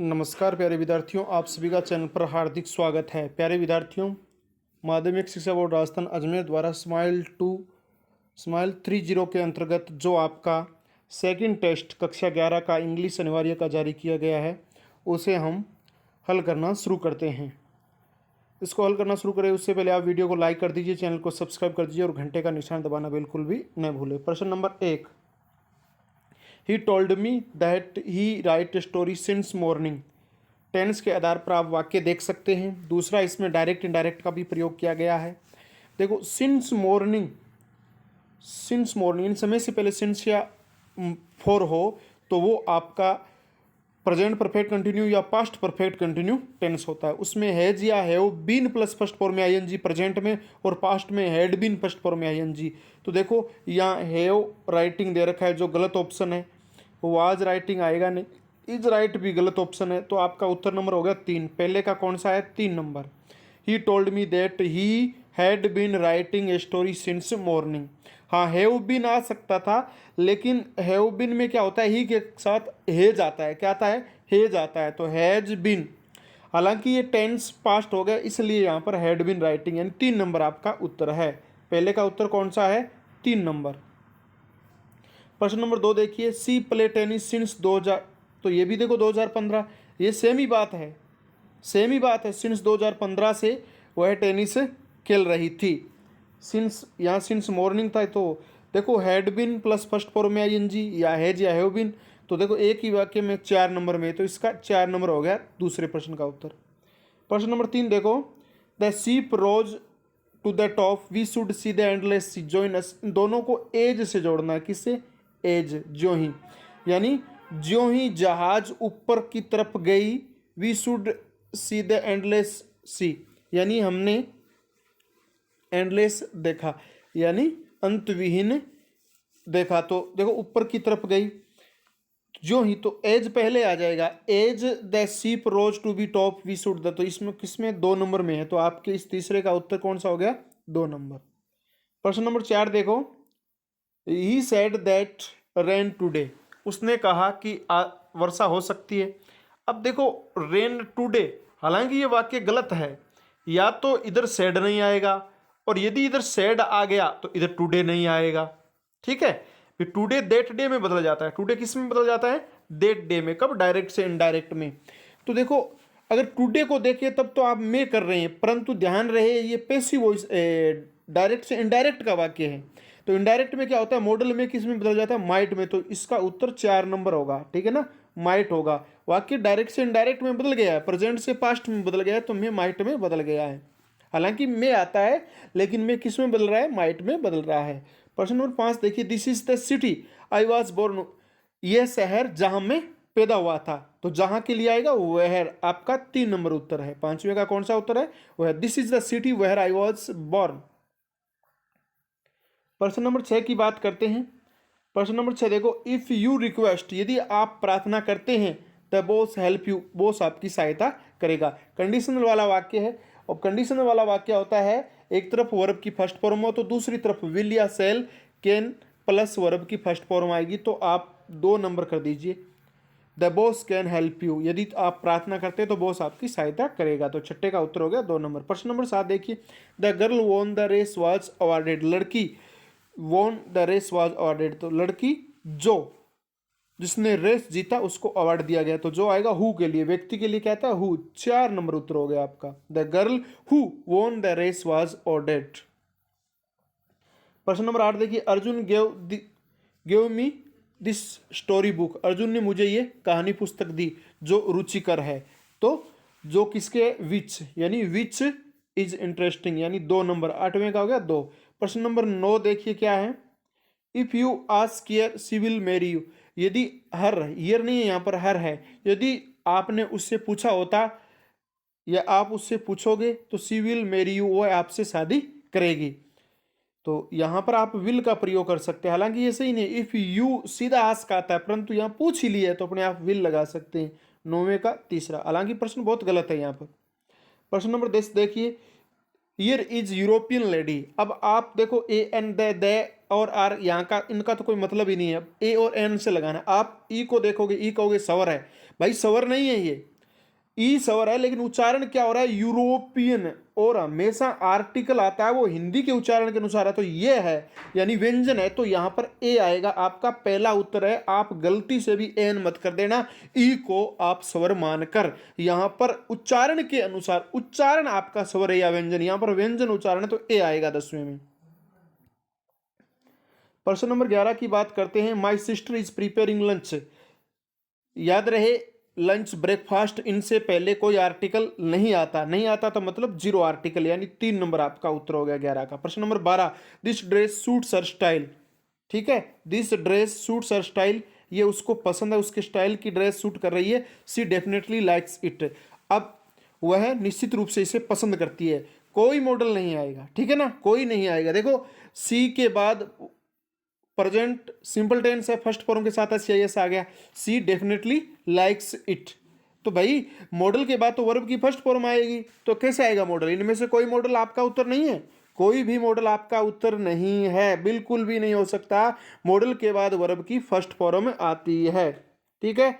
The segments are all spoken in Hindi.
नमस्कार प्यारे विद्यार्थियों, आप सभी का चैनल पर हार्दिक स्वागत है। प्यारे विद्यार्थियों, माध्यमिक शिक्षा बोर्ड राजस्थान अजमेर द्वारा स्माइल 30 के अंतर्गत जो आपका सेकंड टेस्ट कक्षा 11 का इंग्लिश अनिवार्य का जारी किया गया है, उसे हम हल करना शुरू करते हैं। इसको हल करना शुरू करें उससे पहले आप वीडियो को लाइक कर दीजिए, चैनल को सब्सक्राइब कर दीजिए और घंटे का निशान दबाना बिल्कुल भी न भूलें। प्रश्न number 1, he told me that he write story since morning. Tense के आधार पर आप वाक्य देख सकते हैं। दूसरा, इसमें डायरेक्ट इनडायरेक्ट का भी प्रयोग किया गया है। देखो, सिंस मॉर्निंग इन समय से पहले सिंस या फॉर हो तो वो आपका प्रेजेंट परफेक्ट कंटिन्यू या पास्ट परफेक्ट कंटिन्यू टेंस होता है। उसमें हैज या have been plus first form में आईएनजी प्रेजेंट में, और पास्ट में हैड बीन फर्स्ट फॉर्म में आईएनजी। तो देखो, यहाँ हैव राइटिंग दे रखा है जो गलत ऑप्शन है, वाज राइटिंग आएगा नहीं, इज राइट भी गलत ऑप्शन है। तो आपका उत्तर नंबर हो गया 3। पहले का कौन सा है? 3 number. He told me that he had been writing a story since morning. हाँ, हैव बीन आ सकता था, लेकिन हैव बीन में क्या होता है? ही के साथ हेज आता है। क्या आता है? हेज आता है। तो हैज बीन, हालांकि ये टेंस पास्ट हो गया, इसलिए यहाँ पर हैड बीन राइटिंग, यानी 3 नंबर आपका उत्तर है। पहले का उत्तर कौन सा है? 3 नंबर। प्रश्न नंबर 2 देखिए, सी प्ले टेनिस सिंस 2000। तो ये भी देखो 2015, ये सेम ही बात है, सिंस 2015 से वह टेनिस खेल रही थी। सिंस, यहाँ सिंस मॉर्निंग था, तो देखो had been plus first form में आईएनजी या हैज या हैव बिन। तो देखो एक ही वाक्य में 4 नंबर में, तो इसका 4 नंबर हो गया दूसरे प्रश्न का उत्तर। प्रश्न नंबर 3 देखो, the sheep rose to the top we should see the endless sea join us. इन दोनों को एज से जोड़ना है। किससे? एज, ज्यों ही, यानी ज्यों ही जहाज ऊपर की तरफ गई, we should see the endless sea, यानी हमने एंडलेस देखा, यानी अंतविहीन देखा। तो देखो ऊपर की तरफ गई, जो ही, तो एज पहले आ जाएगा। As the sheep rose to be top we should the, तो इसमें किसमें? 2 नंबर में है। तो आपके इस तीसरे का उत्तर कौन सा हो गया? 2 नंबर। प्रश्न नंबर 4 देखो, he said that rain today. उसने कहा कि वर्षा हो सकती है। अब देखो, रेन टूडे, हालांकि ये वाक्य गलत है। या तो इधर सेड नहीं आएगा, और यदि इधर सेड आ गया तो इधर टुडे नहीं आएगा। ठीक है, फिर टुडे दैट डे में बदल जाता है। टुडे किस में बदल जाता है? दैट डे में। कब? डायरेक्ट से इनडायरेक्ट में। तो देखो, अगर टुडे को देखिए तब तो आप में कर रहे हैं, परंतु ध्यान रहे ये पैसिव वॉइस, डायरेक्ट से इनडायरेक्ट का वाक्य है। तो इनडायरेक्ट में क्या होता है? मॉडल में किस में बदल जाता है? माइट में। तो इसका उत्तर 4 नंबर होगा। ठीक है ना, माइट होगा। वाक्य डायरेक्ट से इनडायरेक्ट में बदल गया है, प्रेजेंट से पास्ट में बदल गया है, तो में माइट में बदल गया है। हालांकि में आता है, लेकिन में किस में बदल रहा है? माइट में बदल रहा है। प्रश्न नंबर 5 देखिए, this is the city I was born. यह शहर जहां में पैदा हुआ था। तो जहां के लिए आएगा वह, आपका 3 नंबर उत्तर है। 5वें का कौन सा उत्तर है? वह this is the city where I was born. प्रश्न नंबर 6 की बात करते हैं। प्रश्न नंबर 6 देखो, इफ यू रिक्वेस्ट, यदि आप प्रार्थना करते हैं, the boss help you, boss आपकी सहायता करेगा। कंडीशनल वाला वाक्य है, और कंडीशनल वाला वाक्य होता है एक तरफ वर्ब की फर्स्ट फॉर्म हो, तो दूसरी तरफ विल या सेल कैन प्लस वर्ब की फर्स्ट फॉर्म आएगी। तो आप 2 नंबर कर दीजिए। The boss can help you, यदि आप प्रार्थना करते हैं तो बॉस आपकी सहायता करेगा। तो छठे का उत्तर हो गया 2 नंबर। प्रश्न नंबर 7 देखिए, the girl won the race was awarded. लड़की, won the race was awarded, तो लड़की जो जिसने रेस जीता उसको अवार्ड दिया गया। तो जो आएगा हु के लिए, व्यक्ति के लिए क्या था? हु। 4 नंबर उत्तर हो गया आपका। The girl who won the race was awarded. प्रश्न नंबर 8 देखिए, Arjun gave me this story book. Arjun ने मुझे ये कहानी पुस्तक दी जो रुचिकर है। तो जो किसके? विच, यानी विच इज इंटरेस्टिंग, यानी 2 नंबर। 8वें का हो गया 2। प्रश्न नंबर 9 देखिए क्या है, if you ask here she will marry you. यदि हर, ईयर नहीं है यहाँ पर, हर है, यदि आपने उससे पूछा होता या आप उससे पूछोगे तो शी विल मैरी यू, वो आपसे शादी करेगी। तो यहाँ पर आप विल का प्रयोग कर सकते हैं। हालांकि ये सही नहीं, इफ यू सीधा आस्क आता है, परंतु यहाँ पूछ ही लिया है तो अपने आप विल लगा सकते हैं। 9वें का तीसरा। हालांकि प्रश्न बहुत गलत है यहाँ पर। प्रश्न नंबर 10 देखिए, हियर इज यूरोपियन लेडी। अब आप देखो, ए एन दे और आर, यहाँ का इनका तो कोई मतलब ही नहीं है। ए और एन से लगाना। आप ई को देखोगे, ई कहोगे सवर है, भाई सवर नहीं है ये। ई सवर है, लेकिन उच्चारण क्या हो रहा है, यूरोपियन। और हमेशा आर्टिकल आता है वो हिंदी के उच्चारण के अनुसार है, तो ये है यानी व्यंजन है, तो यहां पर ए आएगा। आपका पहला उत्तर है। आप गलती से भी एन मत कर देना, ई को आप स्वर मानकर। यहां पर उच्चारण के अनुसार, उच्चारण आपका स्वर है या व्यंजन, यहां पर व्यंजन उच्चारण है, तो ए आएगा 10वें में। प्रश्न नंबर 11 की बात करते हैं। My sister is preparing lunch. याद रहे, लंच ब्रेकफास्ट इनसे पहले कोई आर्टिकल नहीं आता, नहीं आता तो मतलब जीरो आर्टिकल, यानी 3 नंबर आपका उत्तर हो गया 11 का। प्रश्न number 12, this dress suits her style. ठीक है, this dress suits her style, ये उसको पसंद है, उसके स्टाइल की ड्रेस सूट कर रही है। सी डेफिनेटली लाइक्स इट। अब वह निश्चित रूप से इसे पसंद करती है। कोई मॉडल नहीं आएगा, ठीक है ना, कोई नहीं आएगा। देखो, सी के बाद प्रेजेंट सिंपल टेंस है, फर्स्ट फॉर्म के साथ एस आ गया। सी डेफिनेटली लाइक्स इट। तो भाई मॉडल के बाद तो वर्ब की फर्स्ट फॉर्म आएगी, तो कैसे आएगा मॉडल? इनमें से कोई मॉडल आपका उत्तर नहीं है, कोई भी मॉडल आपका उत्तर नहीं है, बिल्कुल भी नहीं हो सकता। मॉडल के बाद वर्ब की फर्स्ट फॉर्म आती है। ठीक है,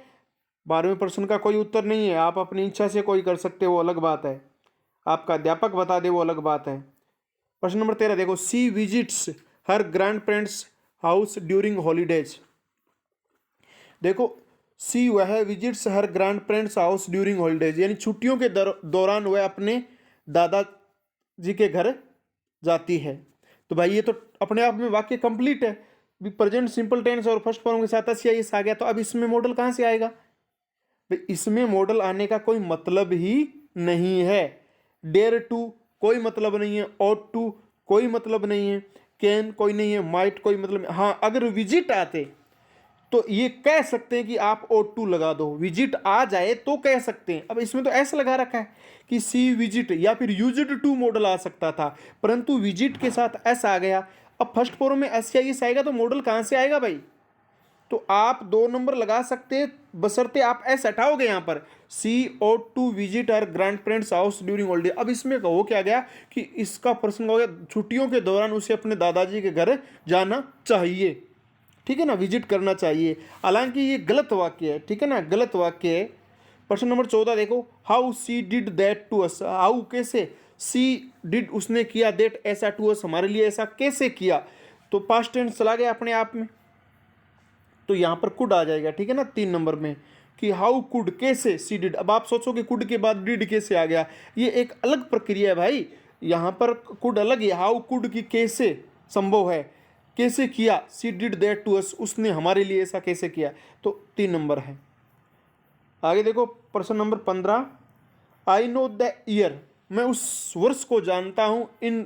12वें प्रश्न का कोई उत्तर नहीं है। आप अपनी इच्छा से कोई कर सकते हो, वो अलग बात है, आपका अध्यापक बता दे वो अलग बात है। प्रश्न नंबर 13 देखो, she visits her grand parents house during holidays. देखो, सी वह visits her grand parents house during holidays, यानी छुट्टियों के दौरान वह अपने दादाजी के घर जाती है। तो भाई ये तो अपने आप में वाक्य कंप्लीट है। प्रेजेंट सिंपल टेंस और फर्स्ट फॉर्म के साथ एस आ गया, तो अब इसमें मॉडल कहां से आएगा? इसमें मॉडल आने का कोई मतलब ही नहीं है। डेयर टू कोई मतलब नहीं है, ऑट टू कोई मतलब नहीं है, कैन कोई नहीं है, माइट कोई मतलब नहीं। हाँ, अगर विजिट आते तो ये कह सकते हैं कि आप ऑट टू लगा दो, विजिट आ जाए तो कह सकते हैं। अब इसमें तो ऐसा लगा रखा है कि सी विजिट या फिर यूज्ड टू मॉडल आ सकता था, परंतु विजिट के साथ एस आ गया। अब फर्स्ट फॉर्म में एस या एस आएगा तो मॉडल कहां से आएगा भाई? तो आप 2 नंबर लगा सकते, बशर्ते आप एस हटाओगे यहां पर। She ought to visit her grand parents house during holiday. अब इसमें हो क्या गया कि इसका प्रश्न हो गया छुट्टियों के दौरान उसे अपने दादाजी के घर जाना चाहिए। ठीक है ना, विजिट करना चाहिए। हालांकि ये गलत वाक्य है, ठीक है ना, गलत वाक्य है। प्रश्न नंबर 14 देखो, how she did that to us. How कैसे, सी डिड उसने किया, दैट ऐसा, टू अस हमारे लिए ऐसा कैसे किया। तो पास्ट टेंस चला गया अपने आप में, तो यहां पर कुड आ जाएगा। ठीक है ना, 3 नंबर में कि हाउ कुड कैसे सी डिड। अब आप सोचो कि कुड के बाद डिड कैसे आ गया, ये एक अलग प्रक्रिया है भाई। यहां पर कुड अलग है, हाउ कुड की कैसे संभव है, कैसे किया, सी डिड दैट टू अस, उसने हमारे लिए ऐसा कैसे किया, तो 3 नंबर है। आगे देखो प्रश्न number 15, I know the year, मैं उस वर्ष को जानता हूं, इन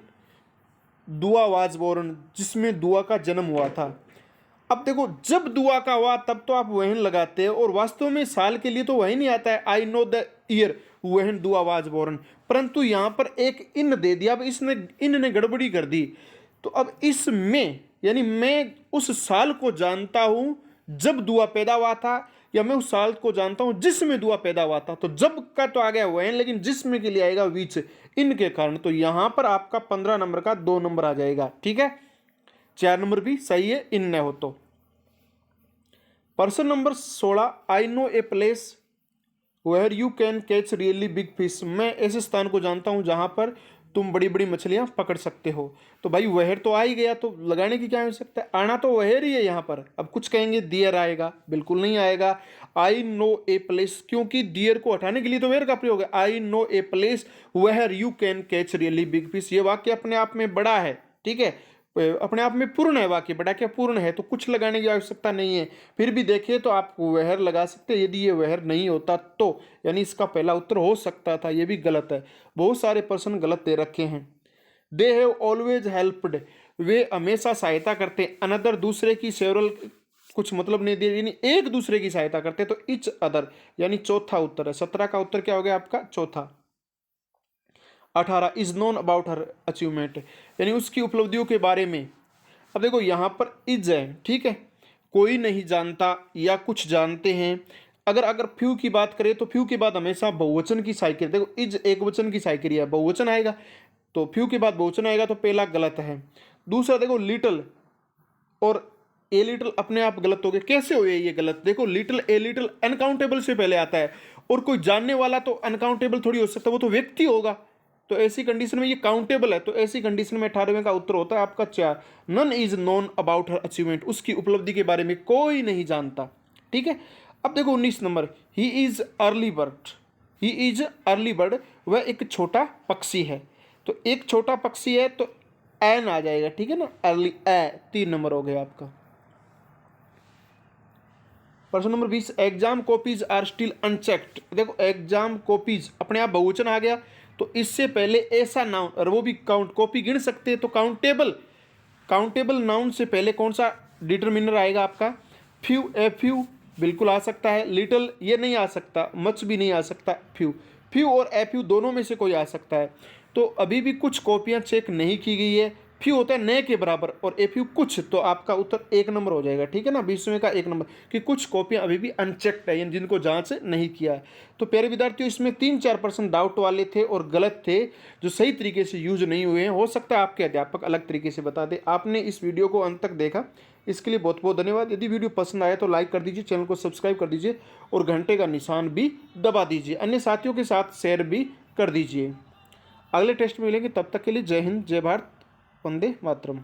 दुआ वाज बोर्न, जिसमें दुआ का जन्म हुआ था। अब देखो, जब दुआ का हुआ तब तो आप वहन लगाते हैं, और वास्तव में साल के लिए तो वही नहीं आता है, आई नो द ईयर वहन दुआ वाज बोर्न, परंतु यहां पर एक इन दे दिया। अब इसने इन ने गड़बड़ी कर दी, तो अब इसमें यानी मैं उस साल को जानता हूं जब दुआ पैदा हुआ था, या मैं उस साल को जानता हूं जिसमें दुआ पैदा हुआ था। तो जब का तो आ गया वहन, लेकिन जिसमें के लिए आएगा विच, इनके कारण। तो यहां पर आपका 15 नंबर का 2 नंबर आ जाएगा। ठीक है, 4 नंबर भी सही है इन न हो तो। Person number 16, I know a place where you can catch really big fish. मैं ऐसे स्थान को जानता हूं जहां पर तुम बड़ी बड़ी मछलियां पकड़ सकते हो। तो भाई वहर तो आ ही गया, तो लगाने की क्या आवश्यकता है, आना तो वहर ही है यहाँ पर। अब कुछ कहेंगे दियर आएगा, बिल्कुल नहीं आएगा। आई नो ए प्लेस, क्योंकि दियर को हटाने के लिए तो वेयर का प्रयोग है। I know a place where you can catch really big fish, ये वाक्य अपने आप में बड़ा है, ठीक है, अपने आप में पूर्ण है वाक्य, बड़ा क्या पूर्ण है, तो कुछ लगाने की आवश्यकता नहीं है। फिर भी देखिए तो आप वहर लगा सकते हैं, यदि ये वहर नहीं होता तो, यानी इसका पहला उत्तर हो सकता था, ये भी गलत है। बहुत सारे प्रश्न गलत दे रखे हैं। दे हैव ऑलवेज हेल्प्ड, वे हमेशा सहायता करते हैं। अनदर दूसरे की, सेवरल कुछ मतलब नहीं दिया, यानी एक दूसरे की सहायता करते, तो इच अदर यानी चौथा उत्तर है। 17 का उत्तर क्या हो गया आपका, चौथा। 18, is known about her achievement, यानी उसकी उपलब्धियों के बारे में। अब देखो यहाँ पर इज है, ठीक है, कोई नहीं जानता या कुछ जानते हैं। अगर फ्यू की बात करें तो फ्यू के बाद हमेशा बहुवचन की साइकिल, देखो इज एक वचन की साइकिल है, बहुवचन आएगा तो फ्यू के बाद बहुवचन आएगा, तो पहला गलत है। दूसरा देखो लिटिल और ए लिटिल अपने आप गलत हो गया। कैसे हो ये गलत? देखो लिटिल ए लिटिल अनकाउंटेबल से पहले आता है, और कोई जानने वाला तो अनकाउंटेबल थोड़ी हो सकता है, वो तो व्यक्ति होगा। तो ऐसी कंडीशन में ये काउंटेबल है, तो ऐसी कंडीशन में 18वें का उत्तर होता है आपका 4। None is known about her achievement, उसकी उपलब्धि के बारे में कोई नहीं जानता। ठीक है। अब देखो 19 number, he is early bird. He is early bird, वह एक छोटा पक्षी है। तो एक छोटा पक्षी है तो एन आ जाएगा, ठीक है ना, अर्ली ए। 3 नंबर हो गया आपका। प्रश्न number 20, exam copies are still unchecked. देखो एग्जाम कॉपीज अपने आप बहुवचन आ गया, तो इससे पहले ऐसा नाउन, और वो भी काउंट, कॉपी गिन सकते हैं तो काउंटेबल, काउंटेबल नाउन से पहले कौन सा डिटरमिनर आएगा आपका? फ्यू, ए फ्यू बिल्कुल आ सकता है, लिटिल ये नहीं आ सकता, मच भी नहीं आ सकता, फ्यू। फ्यू और ए फ्यू दोनों में से कोई आ सकता है। तो अभी भी कुछ कॉपियां चेक नहीं की गई है। फ्यू होता है नए के बराबर, और ए फ्यू कुछ, तो आपका उत्तर 1 नंबर हो जाएगा। ठीक है ना, 20वें का 1 नंबर, कि कुछ कॉपियां अभी भी अनचेक्ड है, यानी जिनको जांच नहीं किया है। तो प्यारे विद्यार्थियों, इसमें 3-4% डाउट वाले थे और गलत थे, जो सही तरीके से यूज नहीं हुए हैं। हो सकता है आपके अध्यापक अलग तरीके से बता दे। आपने इस वीडियो को अंत तक देखा, इसके लिए बहुत बहुत धन्यवाद। यदि वीडियो पसंद आया तो लाइक कर दीजिए, चैनल को सब्सक्राइब कर दीजिए, और घंटे का निशान भी दबा दीजिए। अन्य साथियों के साथ शेयर भी कर दीजिए। अगले टेस्ट में मिलेंगे, तब तक के लिए जय हिंद, जय भारत, वंदे मातरम।